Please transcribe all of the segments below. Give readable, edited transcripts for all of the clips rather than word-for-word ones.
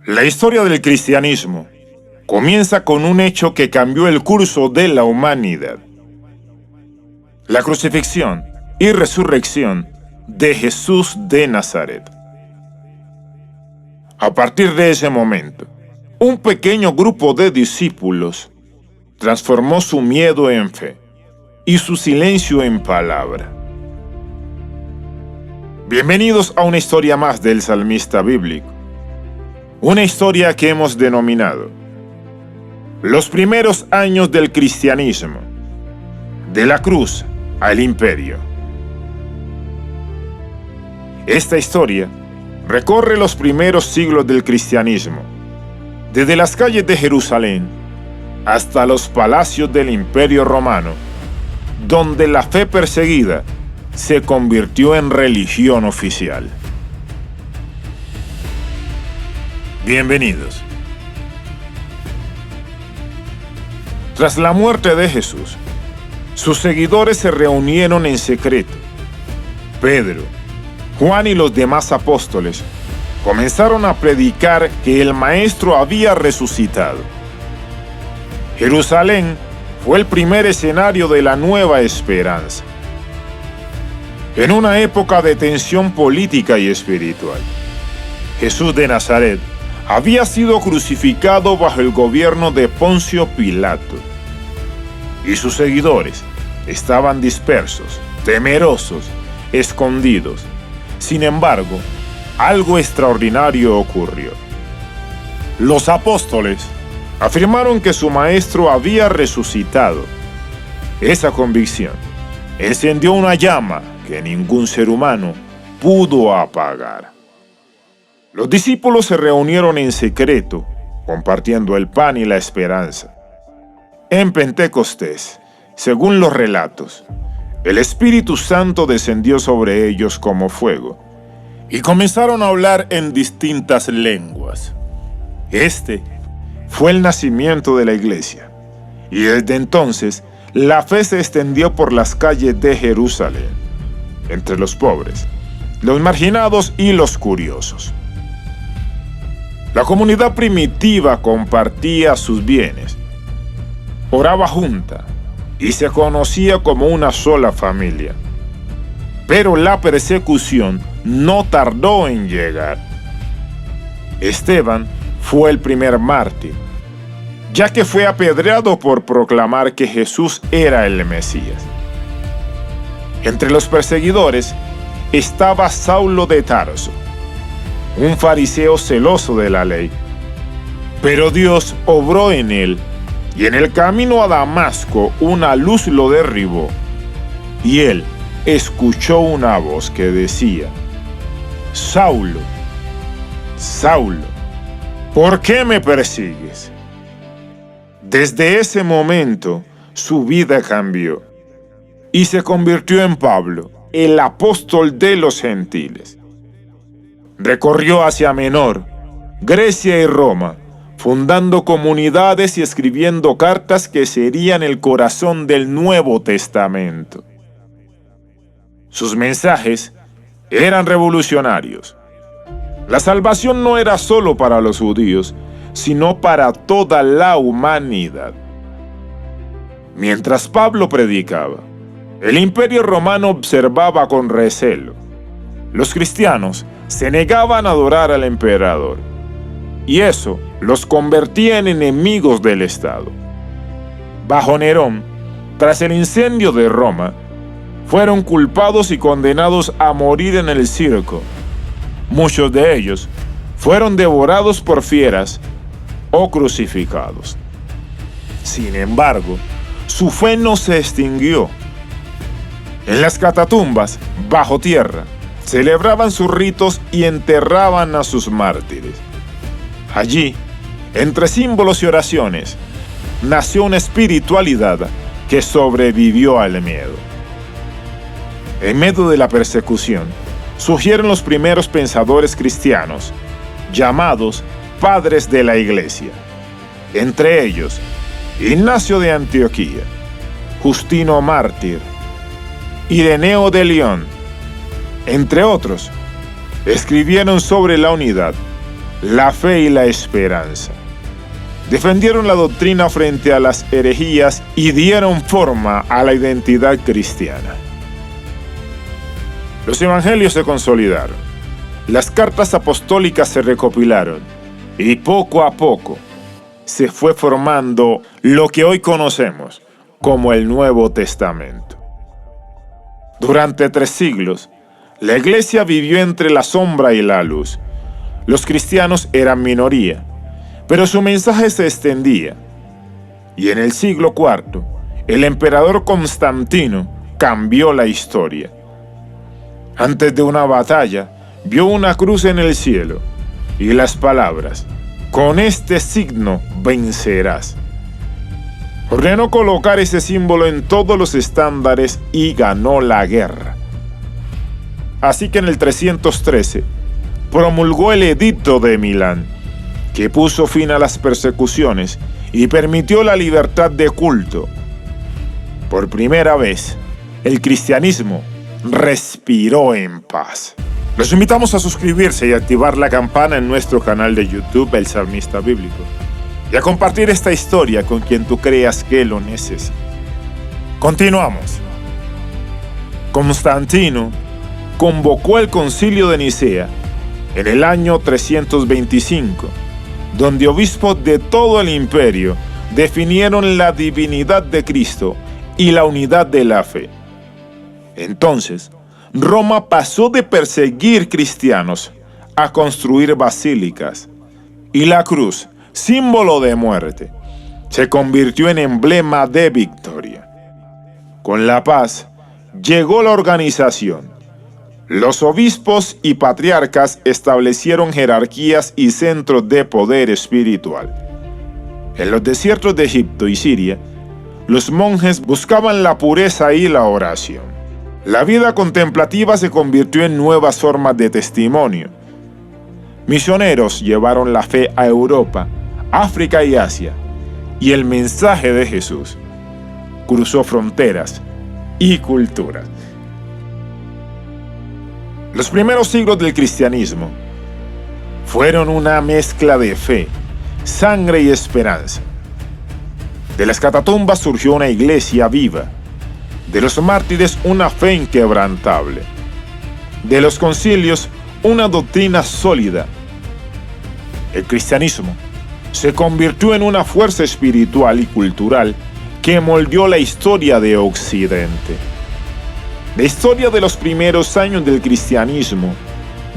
La historia del cristianismo comienza con un hecho que cambió el curso de la humanidad: la crucifixión y resurrección de Jesús de Nazaret. A partir de ese momento, un pequeño grupo de discípulos transformó su miedo en fe y su silencio en palabra. Bienvenidos a una historia más del salmista bíblico, una historia que hemos denominado los primeros años del cristianismo, de la cruz al imperio. Esta historia recorre los primeros siglos del cristianismo, desde las calles de Jerusalén hasta los palacios del Imperio Romano, donde la fe perseguida se convirtió en religión oficial. Bienvenidos. Tras la muerte de Jesús, sus seguidores se reunieron en secreto. Pedro, Juan y los demás apóstoles comenzaron a predicar que el Maestro había resucitado. Jerusalén fue el primer escenario de la nueva esperanza. En una época de tensión política y espiritual, Jesús de Nazaret había sido crucificado bajo el gobierno de Poncio Pilato, y sus seguidores estaban dispersos, temerosos, escondidos. Sin embargo, algo extraordinario ocurrió. Los apóstoles afirmaron que su maestro había resucitado. Esa convicción encendió una llama que ningún ser humano pudo apagar. Los discípulos se reunieron en secreto, compartiendo el pan y la esperanza. En Pentecostés, según los relatos, el Espíritu Santo descendió sobre ellos como fuego, y comenzaron a hablar en distintas lenguas. Este fue el nacimiento de la iglesia, y desde entonces la fe se extendió por las calles de Jerusalén, entre los pobres, los marginados y los curiosos. La comunidad primitiva compartía sus bienes, oraba junta y se conocía como una sola familia. Pero la persecución no tardó en llegar. Esteban fue el primer mártir, ya que fue apedreado por proclamar que Jesús era el Mesías. Entre los perseguidores estaba Saulo de Tarso, un fariseo celoso de la ley. Pero Dios obró en él, y en el camino a Damasco una luz lo derribó, y él escuchó una voz que decía: Saulo, Saulo, ¿por qué me persigues? Desde ese momento su vida cambió, y se convirtió en Pablo, el apóstol de los gentiles. Recorrió Asia Menor, Grecia y Roma, fundando comunidades y escribiendo cartas que serían el corazón del Nuevo Testamento. Sus mensajes eran revolucionarios. La salvación no era solo para los judíos, sino para toda la humanidad. Mientras Pablo predicaba, el Imperio Romano observaba con recelo. Los cristianos se negaban a adorar al emperador, y eso los convertía en enemigos del Estado. Bajo Nerón, tras el incendio de Roma, fueron culpados y condenados a morir en el circo. Muchos de ellos fueron devorados por fieras o crucificados. Sin embargo, su fe no se extinguió. En las catatumbas, bajo tierra, celebraban sus ritos y enterraban a sus mártires. Allí, entre símbolos y oraciones, nació una espiritualidad que sobrevivió al miedo. En medio de la persecución, surgieron los primeros pensadores cristianos, llamados padres de la Iglesia. Entre ellos, Ignacio de Antioquía, Justino Mártir, Ireneo de León, entre otros, escribieron sobre la unidad, la fe y la esperanza. Defendieron la doctrina frente a las herejías y dieron forma a la identidad cristiana. Los evangelios se consolidaron, las cartas apostólicas se recopilaron y poco a poco se fue formando lo que hoy conocemos como el Nuevo Testamento. Durante 3 siglos, la iglesia vivió entre la sombra y la luz. Los cristianos eran minoría, pero su mensaje se extendía. Y en el siglo IV, el emperador Constantino cambió la historia. Antes de una batalla, vio una cruz en el cielo y las palabras: "Con este signo vencerás". Ordenó colocar ese símbolo en todos los estándares y ganó la guerra. Así que en el 313 promulgó el Edicto de Milán, que puso fin a las persecuciones y permitió la libertad de culto. Por primera vez, el cristianismo respiró en paz. Los invitamos a suscribirse y activar la campana en nuestro canal de YouTube, El Salmista Bíblico, y a compartir esta historia con quien tú creas que lo necesita. Continuamos. Constantino convocó el Concilio de Nicea en el año 325, donde obispos de todo el imperio definieron la divinidad de Cristo y la unidad de la fe. Entonces, Roma pasó de perseguir cristianos a construir basílicas, y la cruz, símbolo de muerte, se convirtió en emblema de victoria. Con la paz llegó la organización. Los obispos y patriarcas establecieron jerarquías y centros de poder espiritual. En los desiertos de Egipto y Siria, los monjes buscaban la pureza y la oración. La vida contemplativa se convirtió en nuevas formas de testimonio. Misioneros llevaron la fe a Europa, África y Asia, y el mensaje de Jesús cruzó fronteras y culturas. Los primeros siglos del cristianismo fueron una mezcla de fe, sangre y esperanza. De las catatumbas surgió una iglesia viva, de los mártires una fe inquebrantable, de los concilios una doctrina sólida. El cristianismo se convirtió en una fuerza espiritual y cultural que moldeó la historia de Occidente. La historia de los primeros años del cristianismo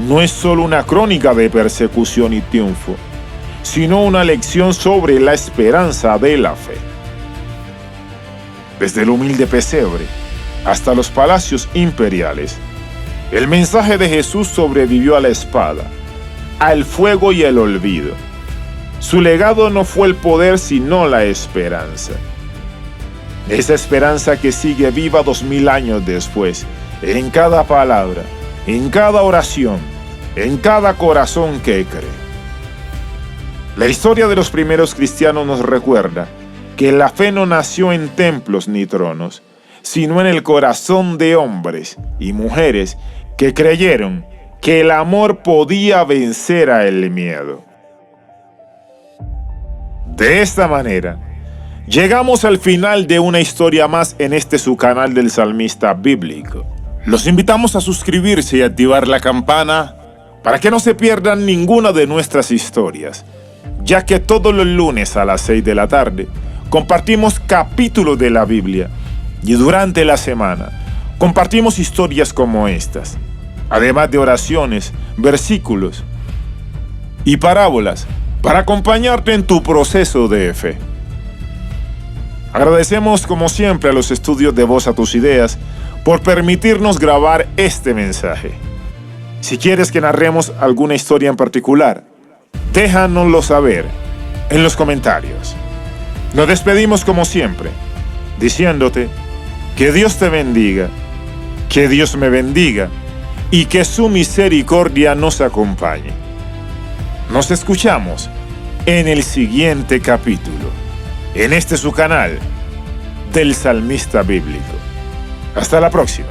no es solo una crónica de persecución y triunfo, sino una lección sobre la esperanza de la fe. Desde el humilde pesebre hasta los palacios imperiales, el mensaje de Jesús sobrevivió a la espada, al fuego y el olvido. Su legado no fue el poder, sino la esperanza. Esa esperanza que sigue viva 2000 años después, en cada palabra, en cada oración, en cada corazón que cree. La historia de los primeros cristianos nos recuerda que la fe no nació en templos ni tronos, sino en el corazón de hombres y mujeres que creyeron que el amor podía vencer al miedo. De esta manera, llegamos al final de una historia más en este su canal del Salmista Bíblico. Los invitamos a suscribirse y activar la campana para que no se pierdan ninguna de nuestras historias, ya que todos los lunes a las 6 de la tarde compartimos capítulos de la Biblia y durante la semana compartimos historias como estas, además de oraciones, versículos y parábolas para acompañarte en tu proceso de fe. Agradecemos como siempre a los estudios de Voz a tus Ideas por permitirnos grabar este mensaje. Si quieres que narremos alguna historia en particular, déjanoslo saber en los comentarios. Nos despedimos como siempre, diciéndote que Dios te bendiga, que Dios me bendiga y que su misericordia nos acompañe. Nos escuchamos en el siguiente capítulo, en este su canal del Salmista Bíblico. Hasta la próxima.